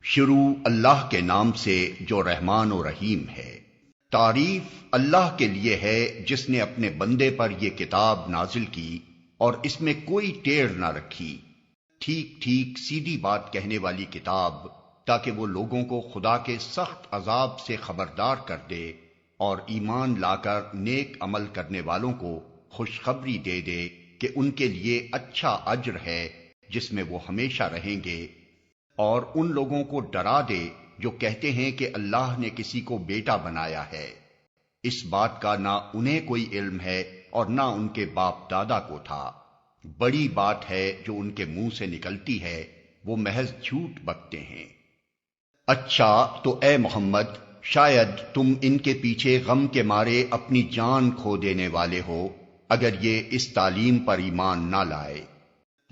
شروع اللہ کے نام سے جو رحمان و رحیم ہے۔ تعریف اللہ کے لیے ہے جس نے اپنے بندے پر یہ کتاب نازل کی اور اس میں کوئی ٹیڑھ نہ رکھی، ٹھیک ٹھیک سیدھی بات کہنے والی کتاب، تاکہ وہ لوگوں کو خدا کے سخت عذاب سے خبردار کر دے اور ایمان لا کر نیک عمل کرنے والوں کو خوشخبری دے دے کہ ان کے لیے اچھا اجر ہے جس میں وہ ہمیشہ رہیں گے، اور ان لوگوں کو ڈرا دے جو کہتے ہیں کہ اللہ نے کسی کو بیٹا بنایا ہے۔ اس بات کا نہ انہیں کوئی علم ہے اور نہ ان کے باپ دادا کو تھا۔ بڑی بات ہے جو ان کے منہ سے نکلتی ہے، وہ محض جھوٹ بکتے ہیں۔ اچھا تو اے محمد، شاید تم ان کے پیچھے غم کے مارے اپنی جان کھو دینے والے ہو اگر یہ اس تعلیم پر ایمان نہ لائے۔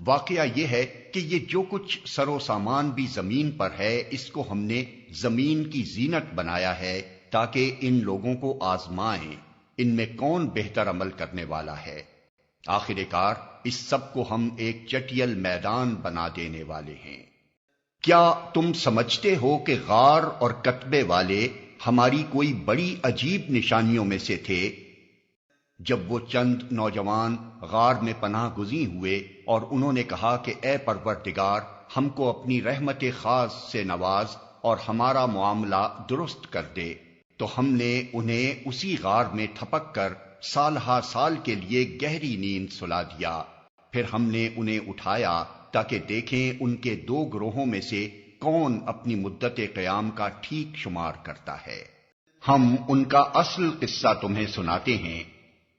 واقعہ یہ ہے کہ یہ جو کچھ سر و سامان بھی زمین پر ہے، اس کو ہم نے زمین کی زینت بنایا ہے تاکہ ان لوگوں کو آزمائیں ان میں کون بہتر عمل کرنے والا ہے۔ آخر کار اس سب کو ہم ایک چٹیل میدان بنا دینے والے ہیں۔ کیا تم سمجھتے ہو کہ غار اور کتبے والے ہماری کوئی بڑی عجیب نشانیوں میں سے تھے؟ جب وہ چند نوجوان غار میں پناہ گزین ہوئے اور انہوں نے کہا کہ اے پروردگار، ہم کو اپنی رحمت خاص سے نواز اور ہمارا معاملہ درست کر دے، تو ہم نے انہیں اسی غار میں تھپک کر سالہا سال کے لیے گہری نیند سلا دیا۔ پھر ہم نے انہیں اٹھایا تاکہ دیکھیں ان کے دو گروہوں میں سے کون اپنی مدت قیام کا ٹھیک شمار کرتا ہے۔ ہم ان کا اصل قصہ تمہیں سناتے ہیں۔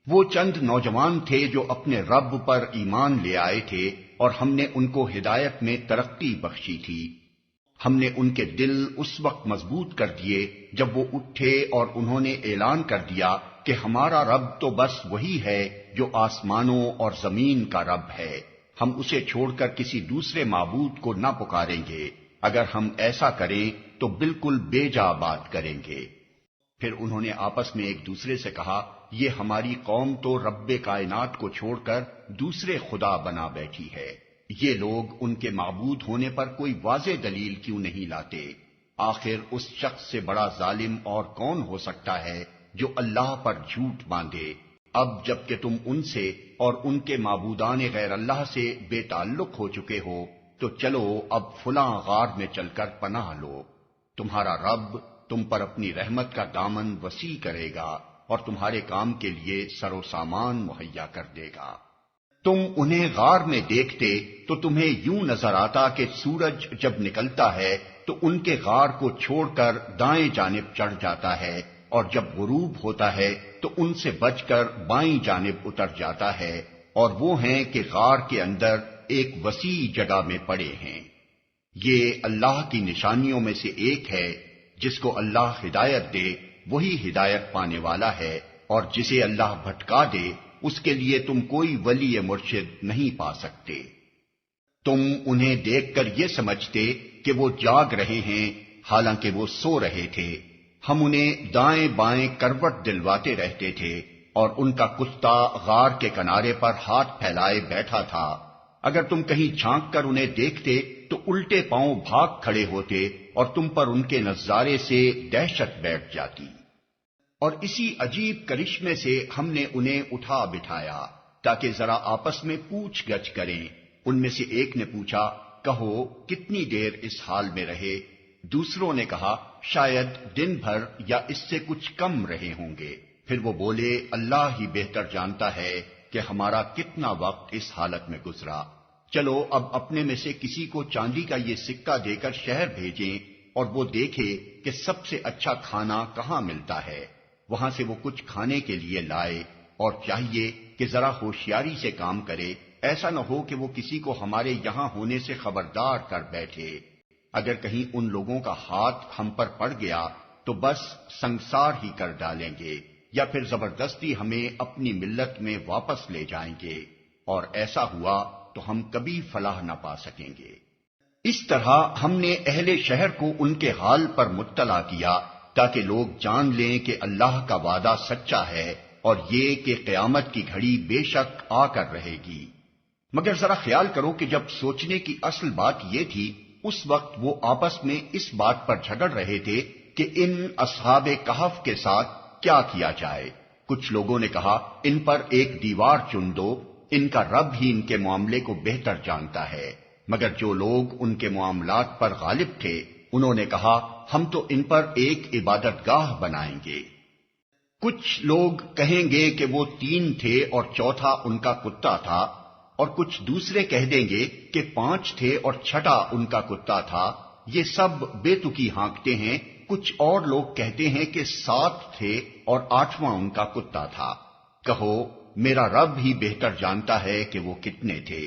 وہ چند نوجوان تھے جو اپنے رب پر ایمان لے آئے تھے اور ہم نے ان کو ہدایت میں ترقی بخشی تھی۔ ہم نے ان کے دل اس وقت مضبوط کر دیے جب وہ اٹھے اور انہوں نے اعلان کر دیا کہ ہمارا رب تو بس وہی ہے جو آسمانوں اور زمین کا رب ہے، ہم اسے چھوڑ کر کسی دوسرے معبود کو نہ پکاریں گے، اگر ہم ایسا کریں تو بالکل بے جا بات کریں گے۔ پھر انہوں نے آپس میں ایک دوسرے سے کہا، یہ ہماری قوم تو رب کائنات کو چھوڑ کر دوسرے خدا بنا بیٹھی ہے، یہ لوگ ان کے معبود ہونے پر کوئی واضح دلیل کیوں نہیں لاتے؟ آخر اس شخص سے بڑا ظالم اور کون ہو سکتا ہے جو اللہ پر جھوٹ باندھے؟ اب جب کہ تم ان سے اور ان کے معبودان غیر اللہ سے بے تعلق ہو چکے ہو، تو چلو اب فلاں غار میں چل کر پناہ لو، تمہارا رب تم پر اپنی رحمت کا دامن وسیع کرے گا اور تمہارے کام کے لیے سر و سامان مہیا کر دے گا۔ تم انہیں غار میں دیکھتے تو تمہیں یوں نظر آتا کہ سورج جب نکلتا ہے تو ان کے غار کو چھوڑ کر دائیں جانب چڑھ جاتا ہے، اور جب غروب ہوتا ہے تو ان سے بچ کر بائیں جانب اتر جاتا ہے، اور وہ ہیں کہ غار کے اندر ایک وسیع جگہ میں پڑے ہیں۔ یہ اللہ کی نشانیوں میں سے ایک ہے، جس کو اللہ ہدایت دے وہی ہدایت پانے والا ہے، اور جسے اللہ بھٹکا دے اس کے لیے تم کوئی ولی مرشد نہیں پا سکتے۔ تم انہیں دیکھ کر یہ سمجھتے کہ وہ جاگ رہے ہیں، حالانکہ وہ سو رہے تھے۔ ہم انہیں دائیں بائیں کروٹ دلواتے رہتے تھے، اور ان کا کتا غار کے کنارے پر ہاتھ پھیلائے بیٹھا تھا۔ اگر تم کہیں جھانک کر انہیں دیکھتے تو الٹے پاؤں بھاگ کھڑے ہوتے اور تم پر ان کے نظارے سے دہشت بیٹھ جاتی۔ اور اسی عجیب کرشمے سے ہم نے انہیں اٹھا بٹھایا تاکہ ذرا آپس میں پوچھ گچھ کریں۔ ان میں سے ایک نے پوچھا، کہو کتنی دیر اس حال میں رہے؟ دوسروں نے کہا، شاید دن بھر یا اس سے کچھ کم رہے ہوں گے۔ پھر وہ بولے، اللہ ہی بہتر جانتا ہے کہ ہمارا کتنا وقت اس حالت میں گزرا۔ چلو اب اپنے میں سے کسی کو چاندی کا یہ سکہ دے کر شہر بھیجیں اور وہ دیکھے کہ سب سے اچھا کھانا کہاں ملتا ہے، وہاں سے وہ کچھ کھانے کے لیے لائے، اور چاہیے کہ ذرا ہوشیاری سے کام کرے، ایسا نہ ہو کہ وہ کسی کو ہمارے یہاں ہونے سے خبردار کر بیٹھے۔ اگر کہیں ان لوگوں کا ہاتھ ہم پر پڑ گیا تو بس سنگسار ہی کر ڈالیں گے، یا پھر زبردستی ہمیں اپنی ملت میں واپس لے جائیں گے، اور ایسا ہوا تو ہم کبھی فلاح نہ پا سکیں گے۔ اس طرح ہم نے اہل شہر کو ان کے حال پر مطلع کیا تاکہ لوگ جان لیں کہ اللہ کا وعدہ سچا ہے، اور یہ کہ قیامت کی گھڑی بے شک آ کر رہے گی۔ مگر ذرا خیال کرو کہ جب سوچنے کی اصل بات یہ تھی اس وقت وہ آپس میں اس بات پر جھگڑ رہے تھے کہ ان اصحاب کہف کے ساتھ کیا کیا جائے۔ کچھ لوگوں نے کہا ان پر ایک دیوار چن دو، ان کا رب ہی ان کے معاملے کو بہتر جانتا ہے۔ مگر جو لوگ ان کے معاملات پر غالب تھے انہوں نے کہا ہم تو ان پر ایک عبادت گاہ بنائیں گے۔ کچھ لوگ کہیں گے کہ وہ 3 تھے اور چوتھا ان کا کتا تھا، اور کچھ دوسرے کہہ دیں گے کہ 5 تھے اور چھٹا ان کا کتا تھا۔ یہ سب بے تکی ہانکتے ہیں۔ کچھ اور لوگ کہتے ہیں کہ 7 تھے اور 8واں ان کا کتا تھا۔ کہو میرا رب ہی بہتر جانتا ہے کہ وہ کتنے تھے۔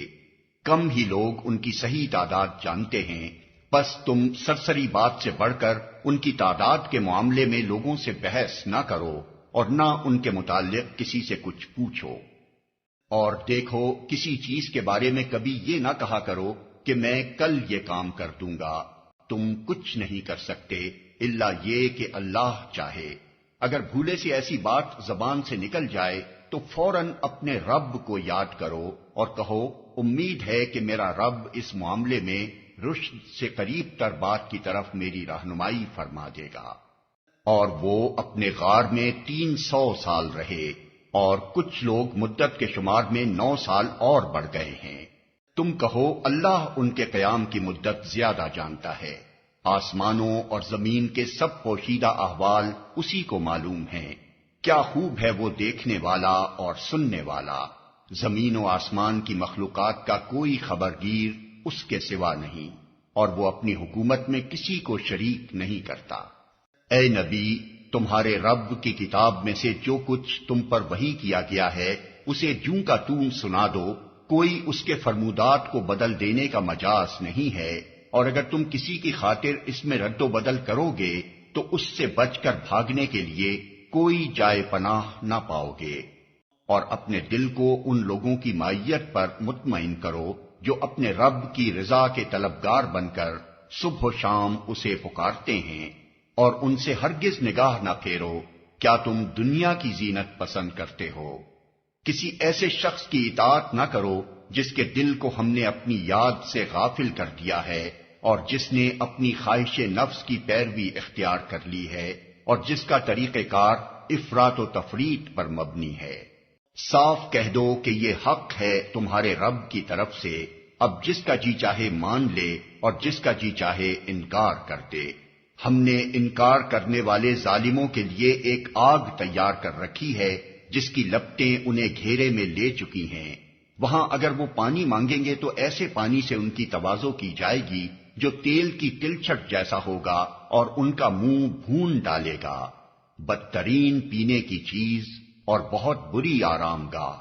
کم ہی لوگ ان کی صحیح تعداد جانتے ہیں، بس تم سرسری بات سے بڑھ کر ان کی تعداد کے معاملے میں لوگوں سے بحث نہ کرو اور نہ ان کے متعلق کسی سے کچھ پوچھو۔ اور دیکھو کسی چیز کے بارے میں کبھی یہ نہ کہا کرو کہ میں کل یہ کام کر دوں گا۔ تم کچھ نہیں کر سکتے الا یہ کہ اللہ چاہے۔ اگر بھولے سے ایسی بات زبان سے نکل جائے تو فوراً اپنے رب کو یاد کرو اور کہو امید ہے کہ میرا رب اس معاملے میں رشد سے قریب تر بات کی طرف میری رہنمائی فرما دے گا۔ اور وہ اپنے غار میں 300 سال رہے، اور کچھ لوگ مدت کے شمار میں 9 سال اور بڑھ گئے ہیں۔ تم کہو اللہ ان کے قیام کی مدت زیادہ جانتا ہے۔ آسمانوں اور زمین کے سب پوشیدہ احوال اسی کو معلوم ہیں۔ کیا خوب ہے وہ دیکھنے والا اور سننے والا۔ زمین و آسمان کی مخلوقات کا کوئی خبرگیر اس کے سوا نہیں، اور وہ اپنی حکومت میں کسی کو شریک نہیں کرتا۔ اے نبی، تمہارے رب کی کتاب میں سے جو کچھ تم پر وحی کیا گیا ہے اسے جوں کا توں سنا دو، کوئی اس کے فرمودات کو بدل دینے کا مجاز نہیں ہے، اور اگر تم کسی کی خاطر اس میں رد و بدل کرو گے تو اس سے بچ کر بھاگنے کے لیے کوئی جائے پناہ نہ پاؤ گے۔ اور اپنے دل کو ان لوگوں کی مائیت پر مطمئن کرو جو اپنے رب کی رضا کے طلبگار بن کر صبح و شام اسے پکارتے ہیں، اور ان سے ہرگز نگاہ نہ پھیرو۔ کیا تم دنیا کی زینت پسند کرتے ہو؟ کسی ایسے شخص کی اطاعت نہ کرو جس کے دل کو ہم نے اپنی یاد سے غافل کر دیا ہے، اور جس نے اپنی خواہش نفس کی پیروی اختیار کر لی ہے، اور جس کا طریقہ کار افراط و تفریط پر مبنی ہے۔ صاف کہہ دو کہ یہ حق ہے تمہارے رب کی طرف سے، اب جس کا جی چاہے مان لے اور جس کا جی چاہے انکار کر دے۔ ہم نے انکار کرنے والے ظالموں کے لیے ایک آگ تیار کر رکھی ہے جس کی لپٹیں انہیں گھیرے میں لے چکی ہیں۔ وہاں اگر وہ پانی مانگیں گے تو ایسے پانی سے ان کی تواضع کی جائے گی جو تیل کی تلچھٹ جیسا ہوگا اور ان کا منہ بھون ڈالے گا۔ بدترین پینے کی چیز اور بہت بری آرام گاہ۔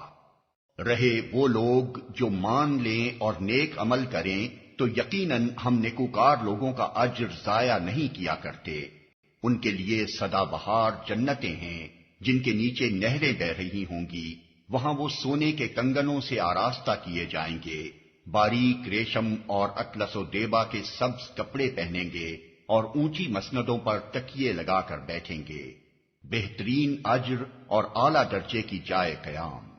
رہے وہ لوگ جو مان لیں اور نیک عمل کریں تو یقیناً ہم نیکوکار لوگوں کا اجر ضائع نہیں کیا کرتے۔ ان کے لیے سدا بہار جنتیں ہیں جن کے نیچے نہریں بہ رہی ہوں گی، وہاں وہ سونے کے کنگنوں سے آراستہ کیے جائیں گے، باریک ریشم اور اطلس و دیبا کے سبز کپڑے پہنیں گے اور اونچی مسندوں پر تکیے لگا کر بیٹھیں گے۔ بہترین اجر اور اعلیٰ درجے کی جائے قیام۔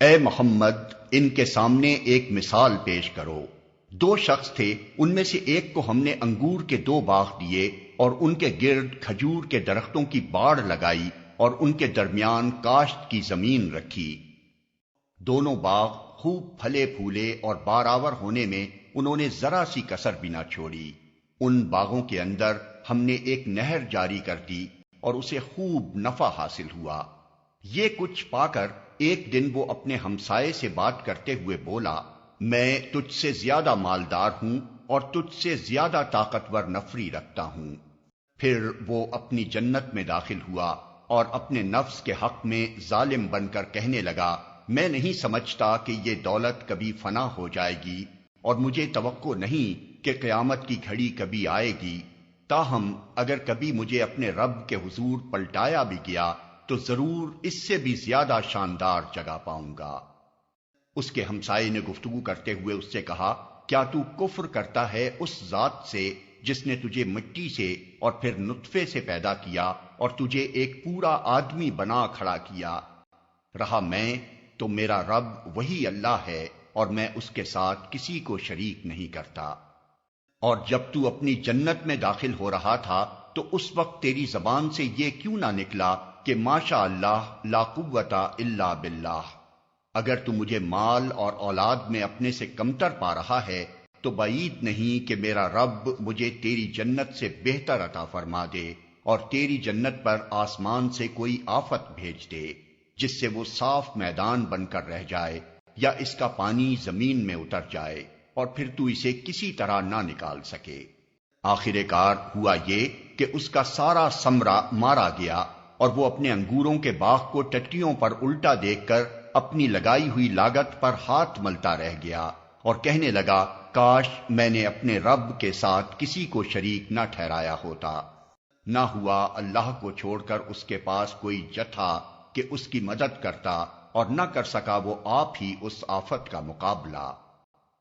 اے محمد، ان کے سامنے ایک مثال پیش کرو۔ 2 شخص تھے، ان میں سے ایک کو ہم نے انگور کے 2 باغ دیے اور ان کے گرد کھجور کے درختوں کی باڑ لگائی اور ان کے درمیان کاشت کی زمین رکھی۔ دونوں باغ خوب پھلے پھولے اور بارآور ہونے میں انہوں نے ذرا سی کسر بھی نہ چھوڑی۔ ان باغوں کے اندر ہم نے ایک نہر جاری کر دی اور اسے خوب نفع حاصل ہوا۔ یہ کچھ پا کر ایک دن وہ اپنے ہمسائے سے بات کرتے ہوئے بولا، میں تجھ سے زیادہ مالدار ہوں اور تجھ سے زیادہ طاقتور نفری رکھتا ہوں۔ پھر وہ اپنی جنت میں داخل ہوا اور اپنے نفس کے حق میں ظالم بن کر کہنے لگا، میں نہیں سمجھتا کہ یہ دولت کبھی فنا ہو جائے گی، اور مجھے توقع نہیں کہ قیامت کی گھڑی کبھی آئے گی۔ تاہم اگر کبھی مجھے اپنے رب کے حضور پلٹایا بھی گیا تو ضرور اس سے بھی زیادہ شاندار جگہ پاؤں گا۔ اس کے ہمسائے نے گفتگو کرتے ہوئے اس سے کہا، کیا تو کفر کرتا ہے اس ذات سے جس نے تجھے مٹی سے اور پھر نطفے سے پیدا کیا اور تجھے ایک پورا آدمی بنا کھڑا کیا؟ رہا میں تو میرا رب وہی اللہ ہے اور میں اس کے ساتھ کسی کو شریک نہیں کرتا۔ اور جب تو اپنی جنت میں داخل ہو رہا تھا تو اس وقت تیری زبان سے یہ کیوں نہ نکلا کہ ماشاء اللہ لا قوت الا باللہ؟ اگر تو مجھے مال اور اولاد میں اپنے سے کمتر پا رہا ہے تو بعید نہیں کہ میرا رب مجھے تیری جنت سے بہتر عطا فرما دے اور تیری جنت پر آسمان سے کوئی آفت بھیج دے جس سے وہ صاف میدان بن کر رہ جائے یا اس کا پانی زمین میں اتر جائے اور پھر تو اسے کسی طرح نہ نکال سکے۔ آخر کار ہوا یہ کہ اس کا سارا ثمرہ مارا گیا اور وہ اپنے انگوروں کے باغ کو ٹٹیوں پر الٹا دیکھ کر اپنی لگائی ہوئی لاگت پر ہاتھ ملتا رہ گیا اور کہنے لگا کاش میں نے اپنے رب کے ساتھ کسی کو شریک نہ ٹھہرایا ہوتا۔ نہ ہوا اللہ کو چھوڑ کر اس کے پاس کوئی جتھا کہ اس کی مدد کرتا اور نہ کر سکا وہ آپ ہی اس آفت کا مقابلہ۔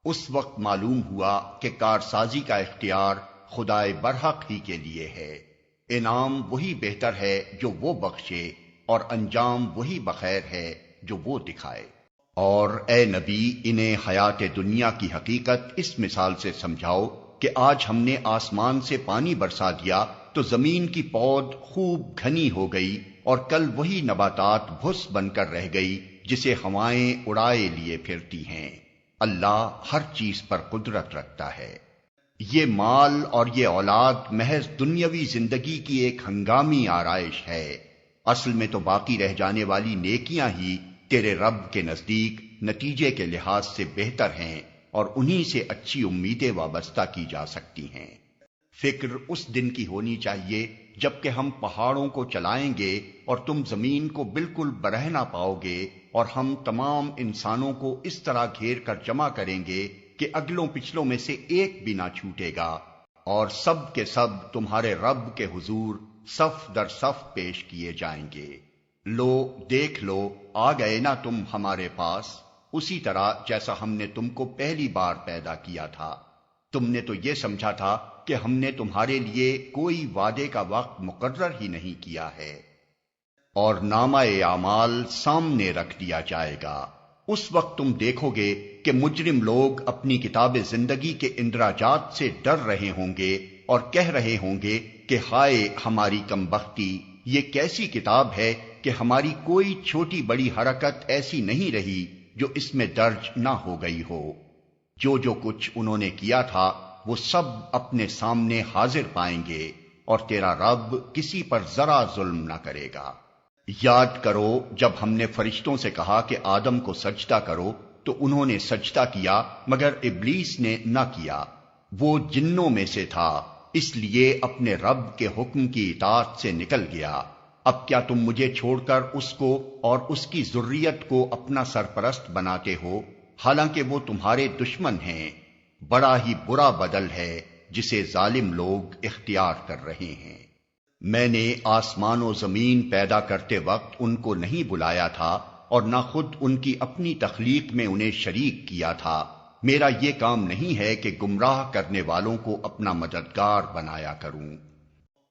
اس وقت معلوم ہوا کہ کارسازی کا اختیار خدائے برحق ہی کے لیے ہے۔ انعام وہی بہتر ہے جو وہ بخشے اور انجام وہی بخیر ہے جو وہ دکھائے۔ اور اے نبی انہیں حیات دنیا کی حقیقت اس مثال سے سمجھاؤ کہ آج ہم نے آسمان سے پانی برسا دیا تو زمین کی پود خوب گھنی ہو گئی اور کل وہی نباتات بھس بن کر رہ گئی جسے ہوائیں اڑائے لیے پھرتی ہیں۔ اللہ ہر چیز پر قدرت رکھتا ہے۔ یہ مال اور یہ اولاد محض دنیاوی زندگی کی ایک ہنگامی آرائش ہے، اصل میں تو باقی رہ جانے والی نیکیاں ہی تیرے رب کے نزدیک نتیجے کے لحاظ سے بہتر ہیں اور انہی سے اچھی امیدیں وابستہ کی جا سکتی ہیں۔ فکر اس دن کی ہونی چاہیے جبکہ ہم پہاڑوں کو چلائیں گے اور تم زمین کو بالکل برہنہ پاؤ گے اور ہم تمام انسانوں کو اس طرح گھیر کر جمع کریں گے کہ اگلوں پچھلوں میں سے ایک بھی نہ چھوٹے گا، اور سب کے سب تمہارے رب کے حضور صف در صف پیش کیے جائیں گے۔ لو دیکھ لو آ گئے نا تم ہمارے پاس، اسی طرح جیسا ہم نے تم کو پہلی بار پیدا کیا تھا۔ تم نے تو یہ سمجھا تھا کہ ہم نے تمہارے لیے کوئی وعدے کا وقت مقرر ہی نہیں کیا ہے، اور نامہ اعمال سامنے رکھ دیا جائے گا۔ اس وقت تم دیکھو گے کہ مجرم لوگ اپنی کتاب زندگی کے اندراجات سے ڈر رہے ہوں گے اور کہہ رہے ہوں گے کہ ہائے ہماری کمبختی، یہ کیسی کتاب ہے کہ ہماری کوئی چھوٹی بڑی حرکت ایسی نہیں رہی جو اس میں درج نہ ہو گئی ہو۔ جو کچھ انہوں نے کیا تھا وہ سب اپنے سامنے حاضر پائیں گے اور تیرا رب کسی پر ذرا ظلم نہ کرے گا۔ یاد کرو جب ہم نے فرشتوں سے کہا کہ آدم کو سجدہ کرو تو انہوں نے سجدہ کیا مگر ابلیس نے نہ کیا، وہ جنوں میں سے تھا، اس لیے اپنے رب کے حکم کی اطاعت سے نکل گیا۔ اب کیا تم مجھے چھوڑ کر اس کو اور اس کی ذریت کو اپنا سرپرست بناتے ہو، حالانکہ وہ تمہارے دشمن ہیں؟ بڑا ہی برا بدل ہے جسے ظالم لوگ اختیار کر رہے ہیں۔ میں نے آسمان و زمین پیدا کرتے وقت ان کو نہیں بلایا تھا اور نہ خود ان کی اپنی تخلیق میں انہیں شریک کیا تھا۔ میرا یہ کام نہیں ہے کہ گمراہ کرنے والوں کو اپنا مددگار بنایا کروں۔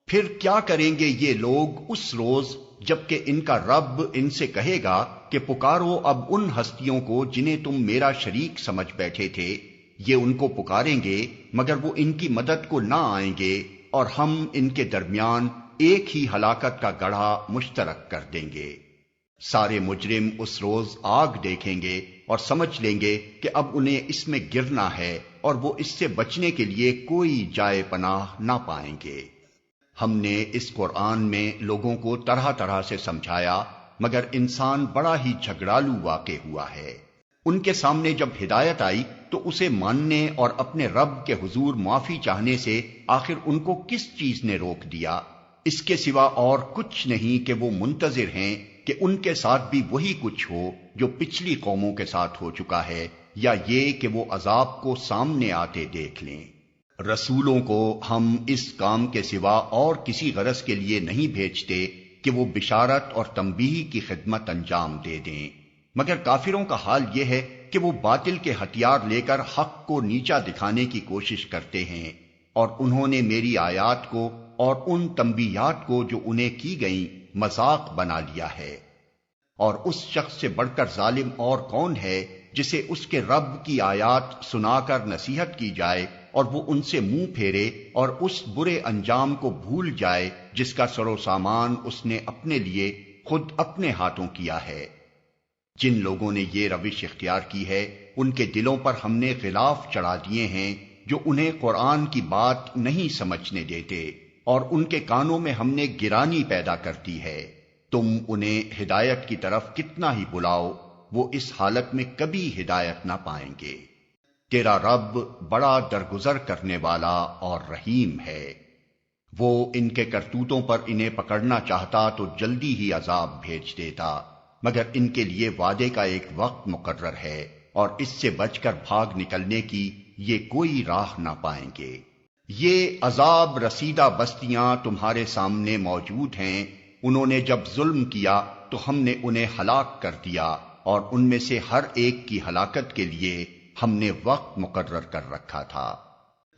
پھر کیا کریں گے یہ لوگ اس روز جبکہ ان کا رب ان سے کہے گا کہ پکارو اب ان ہستیوں کو جنہیں تم میرا شریک سمجھ بیٹھے تھے، یہ ان کو پکاریں گے مگر وہ ان کی مدد کو نہ آئیں گے اور ہم ان کے درمیان ایک ہی ہلاکت کا گڑھا مشترک کر دیں گے۔ سارے مجرم اس روز آگ دیکھیں گے اور سمجھ لیں گے کہ اب انہیں اس میں گرنا ہے اور وہ اس سے بچنے کے لیے کوئی جائے پناہ نہ پائیں گے۔ ہم نے اس قرآن میں لوگوں کو طرح طرح سے سمجھایا مگر انسان بڑا ہی جھگڑالو واقع ہوا ہے۔ ان کے سامنے جب ہدایت آئی تو اسے ماننے اور اپنے رب کے حضور معافی چاہنے سے آخر ان کو کس چیز نے روک دیا؟ اس کے سوا اور کچھ نہیں کہ وہ منتظر ہیں کہ ان کے ساتھ بھی وہی کچھ ہو جو پچھلی قوموں کے ساتھ ہو چکا ہے، یا یہ کہ وہ عذاب کو سامنے آتے دیکھ لیں۔ رسولوں کو ہم اس کام کے سوا اور کسی غرض کے لیے نہیں بھیجتے کہ وہ بشارت اور تنبیہ کی خدمت انجام دے دیں، مگر کافروں کا حال یہ ہے کہ وہ باطل کے ہتھیار لے کر حق کو نیچا دکھانے کی کوشش کرتے ہیں، اور انہوں نے میری آیات کو اور ان تنبیہات کو جو انہیں کی گئیں مذاق بنا لیا ہے۔ اور اس شخص سے بڑھ کر ظالم اور کون ہے جسے اس کے رب کی آیات سنا کر نصیحت کی جائے اور وہ ان سے منہ پھیرے اور اس برے انجام کو بھول جائے جس کا سر و سامان اس نے اپنے لیے خود اپنے ہاتھوں کیا ہے۔ جن لوگوں نے یہ روش اختیار کی ہے ان کے دلوں پر ہم نے غلاف چڑھا دیے ہیں جو انہیں قرآن کی بات نہیں سمجھنے دیتے، اور ان کے کانوں میں ہم نے گرانی پیدا کر دی ہے۔ تم انہیں ہدایت کی طرف کتنا ہی بلاؤ، وہ اس حالت میں کبھی ہدایت نہ پائیں گے۔ تیرا رب بڑا درگزر کرنے والا اور رحیم ہے۔ وہ ان کے کرتوتوں پر انہیں پکڑنا چاہتا تو جلدی ہی عذاب بھیج دیتا، مگر ان کے لیے وعدے کا ایک وقت مقرر ہے، اور اس سے بچ کر بھاگ نکلنے کی یہ کوئی راہ نہ پائیں گے۔ یہ عذاب رسیدہ بستیاں تمہارے سامنے موجود ہیں، انہوں نے جب ظلم کیا تو ہم نے انہیں ہلاک کر دیا، اور ان میں سے ہر ایک کی ہلاکت کے لیے ہم نے وقت مقرر کر رکھا تھا۔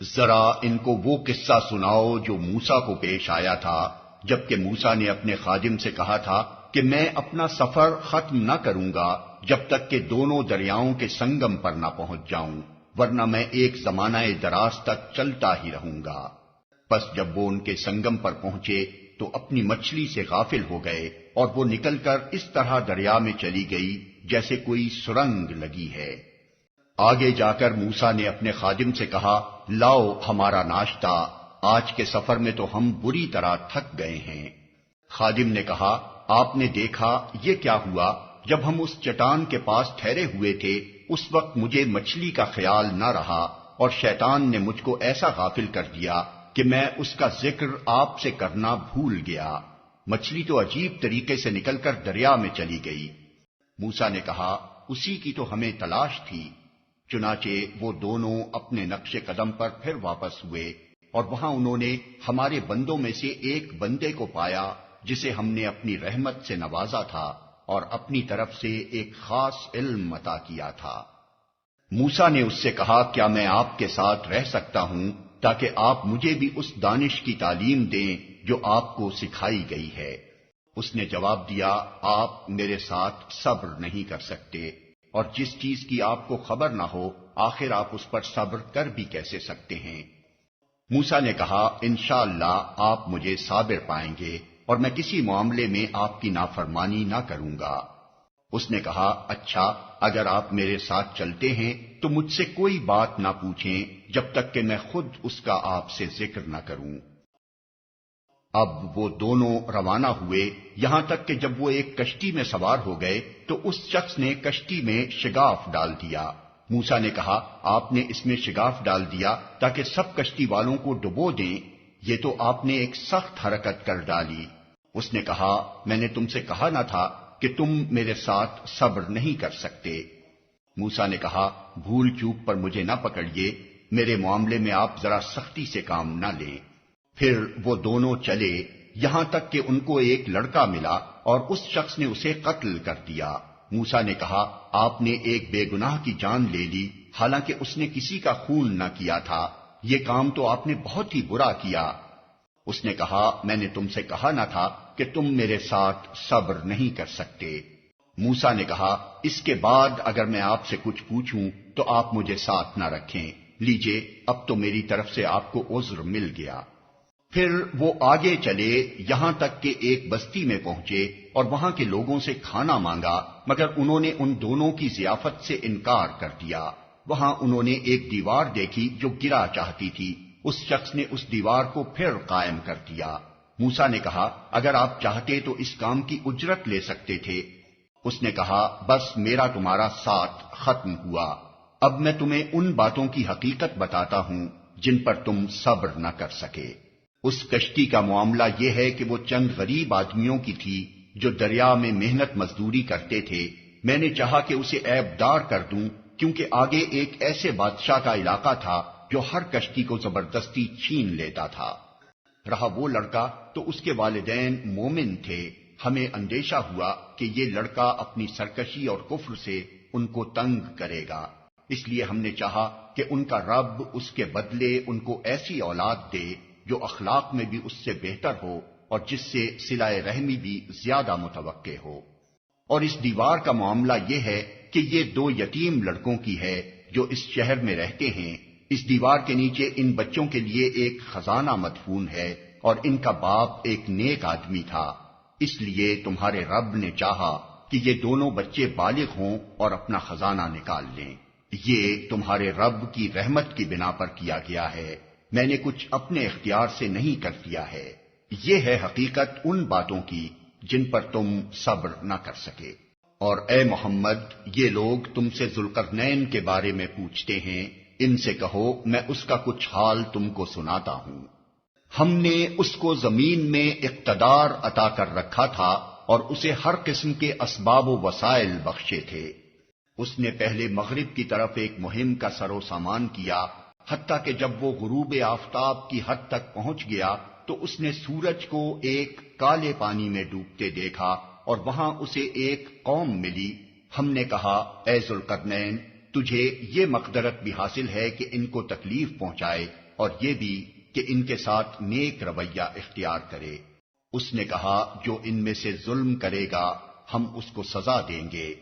ذرا ان کو وہ قصہ سناؤ جو موسیٰ کو پیش آیا تھا، جبکہ موسیٰ نے اپنے خادم سے کہا تھا کہ میں اپنا سفر ختم نہ کروں گا جب تک کہ دونوں دریاؤں کے سنگم پر نہ پہنچ جاؤں، ورنہ میں ایک زمانہ دراز تک چلتا ہی رہوں گا۔ پس جب وہ ان کے سنگم پر پہنچے تو اپنی مچھلی سے غافل ہو گئے، اور وہ نکل کر اس طرح دریا میں چلی گئی جیسے کوئی سرنگ لگی ہے۔ آگے جا کر موسیٰ نے اپنے خادم سے کہا، لاؤ ہمارا ناشتہ، آج کے سفر میں تو ہم بری طرح تھک گئے ہیں۔ خادم نے کہا، آپ نے دیکھا یہ کیا ہوا؟ جب ہم اس چٹان کے پاس ٹھہرے ہوئے تھے اس وقت مجھے مچھلی کا خیال نہ رہا، اور شیطان نے مجھ کو ایسا غافل کر دیا کہ میں اس کا ذکر آپ سے کرنا بھول گیا۔ مچھلی تو عجیب طریقے سے نکل کر دریا میں چلی گئی۔ موسیٰ نے کہا، اسی کی تو ہمیں تلاش تھی۔ چنانچہ وہ دونوں اپنے نقش قدم پر پھر واپس ہوئے، اور وہاں انہوں نے ہمارے بندوں میں سے ایک بندے کو پایا جسے ہم نے اپنی رحمت سے نوازا تھا اور اپنی طرف سے ایک خاص علم عطا کیا تھا۔ موسیٰ نے اس سے کہا، کیا میں آپ کے ساتھ رہ سکتا ہوں تاکہ آپ مجھے بھی اس دانش کی تعلیم دیں جو آپ کو سکھائی گئی ہے؟ اس نے جواب دیا، آپ میرے ساتھ صبر نہیں کر سکتے، اور جس چیز کی آپ کو خبر نہ ہو آخر آپ اس پر صبر کر بھی کیسے سکتے ہیں؟ موسیٰ نے کہا، انشاءاللہ آپ مجھے صابر پائیں گے، اور میں کسی معاملے میں آپ کی نافرمانی نہ کروں گا۔ اس نے کہا، اچھا اگر آپ میرے ساتھ چلتے ہیں تو مجھ سے کوئی بات نہ پوچھیں جب تک کہ میں خود اس کا آپ سے ذکر نہ کروں۔ اب وہ دونوں روانہ ہوئے، یہاں تک کہ جب وہ ایک کشتی میں سوار ہو گئے تو اس شخص نے کشتی میں شگاف ڈال دیا۔ موسیٰ نے کہا، آپ نے اس میں شگاف ڈال دیا تاکہ سب کشتی والوں کو ڈبو دیں، یہ تو آپ نے ایک سخت حرکت کر ڈالی۔ اس نے کہا، میں نے تم سے کہا نہ تھا کہ تم میرے ساتھ صبر نہیں کر سکتے؟ موسیٰ نے کہا، بھول چوک پر مجھے نہ پکڑیے، میرے معاملے میں آپ ذرا سختی سے کام نہ لیں۔ پھر وہ دونوں چلے یہاں تک کہ ان کو ایک لڑکا ملا اور اس شخص نے اسے قتل کر دیا۔ موسیٰ نے کہا، آپ نے ایک بے گناہ کی جان لے لی، حالانکہ اس نے کسی کا خون نہ کیا تھا، یہ کام تو آپ نے بہت ہی برا کیا۔ اس نے کہا، میں نے تم سے کہا نہ تھا کہ تم میرے ساتھ صبر نہیں کر سکتے؟ موسیٰ نے کہا، اس کے بعد اگر میں آپ سے کچھ پوچھوں تو آپ مجھے ساتھ نہ رکھیں، لیجئے اب تو میری طرف سے آپ کو عذر مل گیا۔ پھر وہ آگے چلے یہاں تک کہ ایک بستی میں پہنچے اور وہاں کے لوگوں سے کھانا مانگا، مگر انہوں نے ان دونوں کی ضیافت سے انکار کر دیا۔ وہاں انہوں نے ایک دیوار دیکھی جو گرا چاہتی تھی، اس شخص نے اس دیوار کو پھر قائم کر دیا۔ موسیٰ نے کہا، اگر آپ چاہتے تو اس کام کی اجرت لے سکتے تھے۔ اس نے کہا، بس میرا تمہارا ساتھ ختم ہوا، اب میں تمہیں ان باتوں کی حقیقت بتاتا ہوں جن پر تم صبر نہ کر سکے۔ اس کشتی کا معاملہ یہ ہے کہ وہ چند غریب آدمیوں کی تھی جو دریا میں محنت مزدوری کرتے تھے۔ میں نے چاہا کہ اسے عیب دار کر دوں، کیونکہ آگے ایک ایسے بادشاہ کا علاقہ تھا جو ہر کشتی کو زبردستی چھین لیتا تھا۔ رہا وہ لڑکا تو اس کے والدین مومن تھے، ہمیں اندیشہ ہوا کہ یہ لڑکا اپنی سرکشی اور کفر سے ان کو تنگ کرے گا، اس لیے ہم نے چاہا کہ ان کا رب اس کے بدلے ان کو ایسی اولاد دے جو اخلاق میں بھی اس سے بہتر ہو اور جس سے صلہ رحمی بھی زیادہ متوقع ہو۔ اور اس دیوار کا معاملہ یہ ہے کہ یہ دو یتیم لڑکوں کی ہے جو اس شہر میں رہتے ہیں، اس دیوار کے نیچے ان بچوں کے لیے ایک خزانہ مدفون ہے اور ان کا باپ ایک نیک آدمی تھا، اس لیے تمہارے رب نے چاہا کہ یہ دونوں بچے بالغ ہوں اور اپنا خزانہ نکال لیں۔ یہ تمہارے رب کی رحمت کی بنا پر کیا گیا ہے، میں نے کچھ اپنے اختیار سے نہیں کر دیا ہے۔ یہ ہے حقیقت ان باتوں کی جن پر تم صبر نہ کر سکے۔ اور اے محمد، یہ لوگ تم سے ذوالقرنین کے بارے میں پوچھتے ہیں، ان سے کہو میں اس کا کچھ حال تم کو سناتا ہوں۔ ہم نے اس کو زمین میں اقتدار عطا کر رکھا تھا اور اسے ہر قسم کے اسباب و وسائل بخشے تھے۔ اس نے پہلے مغرب کی طرف ایک مہم کا سر و سامان کیا، حتیٰ کہ جب وہ غروب آفتاب کی حد تک پہنچ گیا تو اس نے سورج کو ایک کالے پانی میں ڈوبتے دیکھا اور وہاں اسے ایک قوم ملی۔ ہم نے کہا اے ذوالقرنین، تجھے یہ مقدرت بھی حاصل ہے کہ ان کو تکلیف پہنچائے اور یہ بھی کہ ان کے ساتھ نیک رویہ اختیار کرے۔ اس نے کہا جو ان میں سے ظلم کرے گا ہم اس کو سزا دیں گے،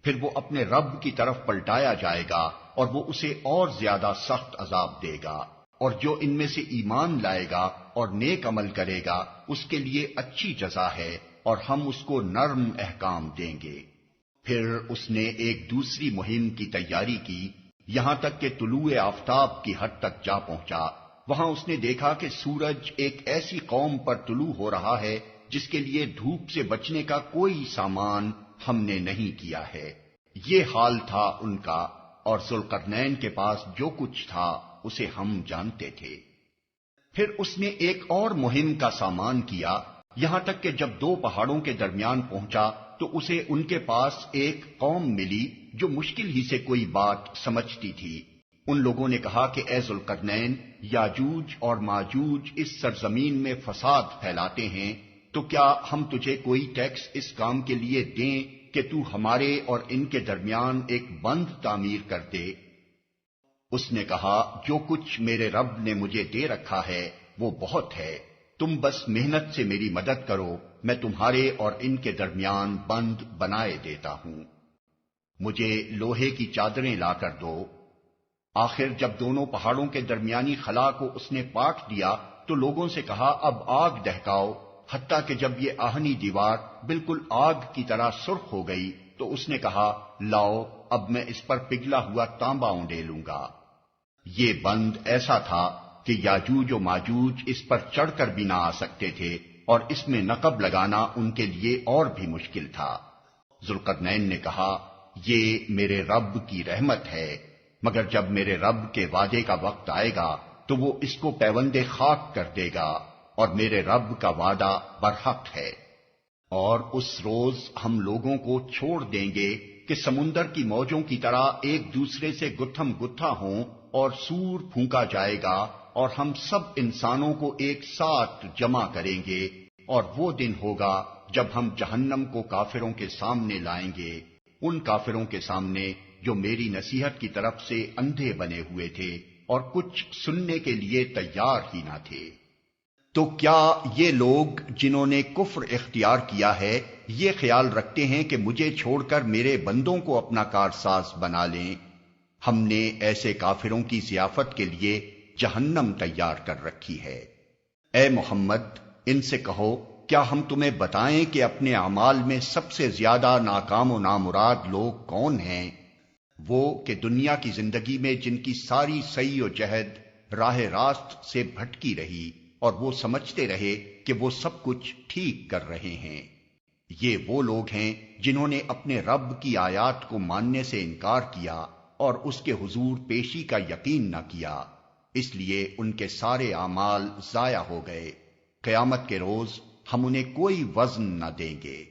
پھر وہ اپنے رب کی طرف پلٹایا جائے گا اور وہ اسے اور زیادہ سخت عذاب دے گا، اور جو ان میں سے ایمان لائے گا اور نیک عمل کرے گا اس کے لیے اچھی جزا ہے اور ہم اس کو نرم احکام دیں گے۔ پھر اس نے ایک دوسری مہم کی تیاری کی، یہاں تک کہ طلوع آفتاب کی حد تک جا پہنچا۔ وہاں اس نے دیکھا کہ سورج ایک ایسی قوم پر طلوع ہو رہا ہے جس کے لیے دھوپ سے بچنے کا کوئی سامان ہم نے نہیں کیا ہے۔ یہ حال تھا ان کا، اور ذوالقرنین کے پاس جو کچھ تھا اسے ہم جانتے تھے۔ پھر اس نے ایک اور مہم کا سامان کیا، یہاں تک کہ جب دو پہاڑوں کے درمیان پہنچا تو اسے ان کے پاس ایک قوم ملی جو مشکل ہی سے کوئی بات سمجھتی تھی۔ ان لوگوں نے کہا کہ اے ذوالقرنین، یاجوج اور ماجوج اس سرزمین میں فساد پھیلاتے ہیں، تو کیا ہم تجھے کوئی ٹیکس اس کام کے لیے دیں کہ تو ہمارے اور ان کے درمیان ایک بند تعمیر کر دے؟ اس نے کہا جو کچھ میرے رب نے مجھے دے رکھا ہے وہ بہت ہے، تم بس محنت سے میری مدد کرو، میں تمہارے اور ان کے درمیان بند بنائے دیتا ہوں۔ مجھے لوہے کی چادریں لا کر دو۔ آخر جب دونوں پہاڑوں کے درمیانی خلا کو اس نے پاٹ دیا تو لوگوں سے کہا اب آگ دہکاؤ، حتیٰ کہ جب یہ آہنی دیوار بالکل آگ کی طرح سرخ ہو گئی تو اس نے کہا لاؤ اب میں اس پر پگھلا ہوا تانبا اونڈیلوں گا۔ یہ بند ایسا تھا کہ یاجوج و ماجوج اس پر چڑھ کر بھی نہ آ سکتے تھے اور اس میں نقب لگانا ان کے لیے اور بھی مشکل تھا۔ ذوالقرنین نے کہا یہ میرے رب کی رحمت ہے، مگر جب میرے رب کے وعدے کا وقت آئے گا تو وہ اس کو پیوند خاک کر دے گا، اور میرے رب کا وعدہ برحق ہے۔ اور اس روز ہم لوگوں کو چھوڑ دیں گے کہ سمندر کی موجوں کی طرح ایک دوسرے سے گتھم گتھا ہوں، اور سور پھونکا جائے گا اور ہم سب انسانوں کو ایک ساتھ جمع کریں گے، اور وہ دن ہوگا جب ہم جہنم کو کافروں کے سامنے لائیں گے، ان کافروں کے سامنے جو میری نصیحت کی طرف سے اندھے بنے ہوئے تھے اور کچھ سننے کے لیے تیار ہی نہ تھے۔ تو کیا یہ لوگ جنہوں نے کفر اختیار کیا ہے یہ خیال رکھتے ہیں کہ مجھے چھوڑ کر میرے بندوں کو اپنا کارساز بنا لیں؟ ہم نے ایسے کافروں کی ضیافت کے لیے جہنم تیار کر رکھی ہے۔ اے محمد، ان سے کہو کیا ہم تمہیں بتائیں کہ اپنے اعمال میں سب سے زیادہ ناکام و نامراد لوگ کون ہیں؟ وہ کہ دنیا کی زندگی میں جن کی ساری سعی و جہد راہ راست سے بھٹکی رہی اور وہ سمجھتے رہے کہ وہ سب کچھ ٹھیک کر رہے ہیں۔ یہ وہ لوگ ہیں جنہوں نے اپنے رب کی آیات کو ماننے سے انکار کیا اور اس کے حضور پیشی کا یقین نہ کیا، اس لیے ان کے سارے اعمال ضائع ہو گئے۔ قیامت کے روز ہم انہیں کوئی وزن نہ دیں گے۔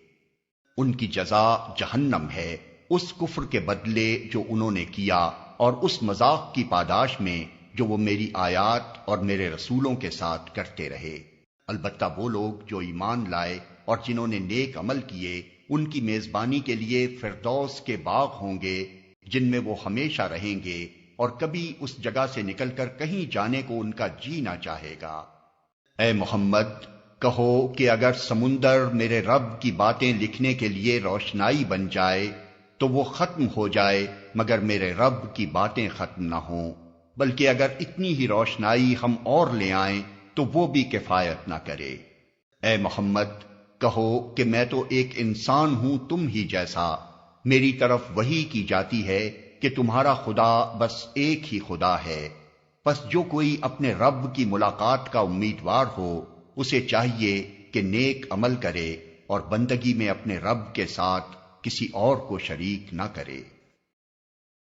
ان کی جزا جہنم ہے، اس کفر کے بدلے جو انہوں نے کیا اور اس مذاق کی پاداش میں جو وہ میری آیات اور میرے رسولوں کے ساتھ کرتے رہے۔ البتہ وہ لوگ جو ایمان لائے اور جنہوں نے نیک عمل کیے ان کی میزبانی کے لیے فردوس کے باغ ہوں گے جن میں وہ ہمیشہ رہیں گے، اور کبھی اس جگہ سے نکل کر کہیں جانے کو ان کا جی نہ چاہے گا۔ اے محمد، کہو کہ اگر سمندر میرے رب کی باتیں لکھنے کے لیے روشنائی بن جائے تو وہ ختم ہو جائے مگر میرے رب کی باتیں ختم نہ ہوں، بلکہ اگر اتنی ہی روشنائی ہم اور لے آئیں تو وہ بھی کفایت نہ کرے۔ اے محمد کہو کہ میں تو ایک انسان ہوں تم ہی جیسا، میری طرف وحی کی جاتی ہے کہ تمہارا خدا بس ایک ہی خدا ہے۔ پس جو کوئی اپنے رب کی ملاقات کا امیدوار ہو اسے چاہیے کہ نیک عمل کرے اور بندگی میں اپنے رب کے ساتھ کسی اور کو شریک نہ کرے۔